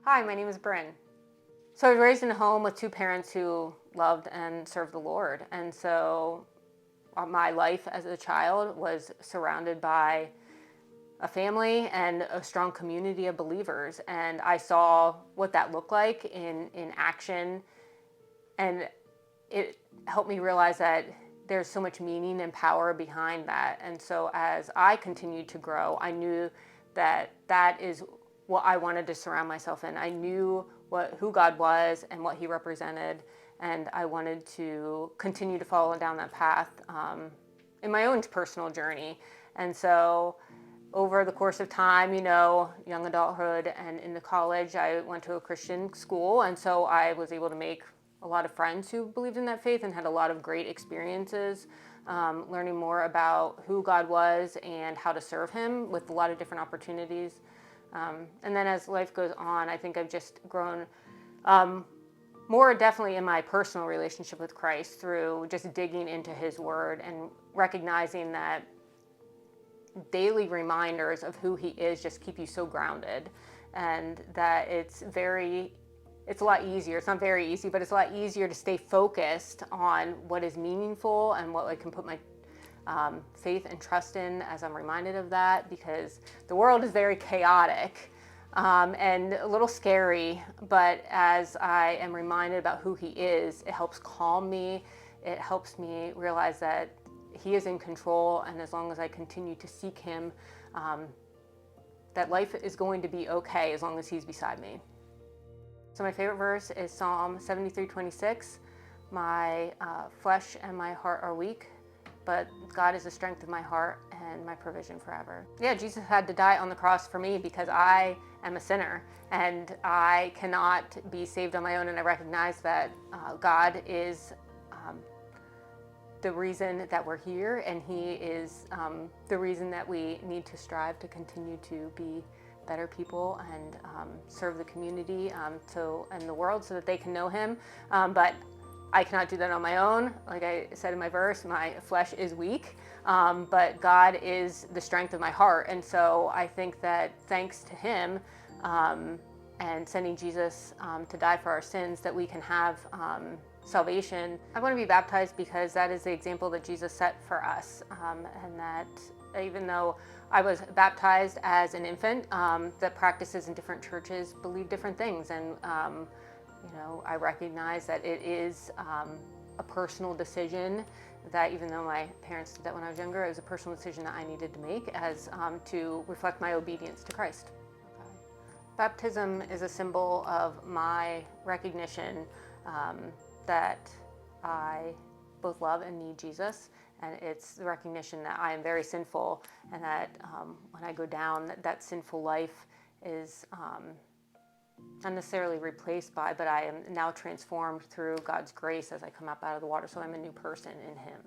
Hi, my name is Brynn. So I was raised in a home with two parents who loved and served the Lord. And so my life as a child was surrounded by a family and a strong community of believers. And I saw what that looked like in action. And it helped me realize that there's so much meaning and power behind that. And so as I continued to grow, I knew that that is what I wanted to surround myself in. I knew who God was and what he represented, and I wanted to continue to follow down that path in my own personal journey. And so over the course of time, young adulthood and into college, I went to a Christian school, and so I was able to make a lot of friends who believed in that faith and had a lot of great experiences learning more about who God was and how to serve him with a lot of different opportunities. And then as life goes on, I think I've just grown more definitely in my personal relationship with Christ through just digging into his word and recognizing that daily reminders of who he is just keep you so grounded, and that it's a lot easier. It's not very easy, but it's a lot easier to stay focused on what is meaningful and what I can put my faith and trust in as I'm reminded of that, because the world is very chaotic and a little scary, but as I am reminded about who he is, it helps calm me. It helps me realize that he is in control, and as long as I continue to seek him, that life is going to be okay as long as he's beside me. So my favorite verse is Psalm 73:26. My flesh and my heart are weak, but God is the strength of my heart and my provision forever. Yeah, Jesus had to die on the cross for me because I am a sinner and I cannot be saved on my own, and I recognize that God is the reason that we're here, and he is the reason that we need to strive to continue to be better people and serve the community and the world so that they can know him. But I cannot do that on my own. Like I said in my verse, my flesh is weak, but God is the strength of my heart. And so I think that thanks to him and sending Jesus to die for our sins, that we can have salvation. I want to be baptized because that is the example that Jesus set for us, and that even though I was baptized as an infant, that practices in different churches believe different things, and I recognize that it is a personal decision, that even though my parents did that when I was younger, it was a personal decision that I needed to make as to reflect my obedience to Christ. Okay. Baptism is a symbol of my recognition that I both love and need Jesus, and it's the recognition that I am very sinful, and that when I go down, that sinful life is not necessarily replaced by, but I am now transformed through God's grace as I come up out of the water, so I'm a new person in him.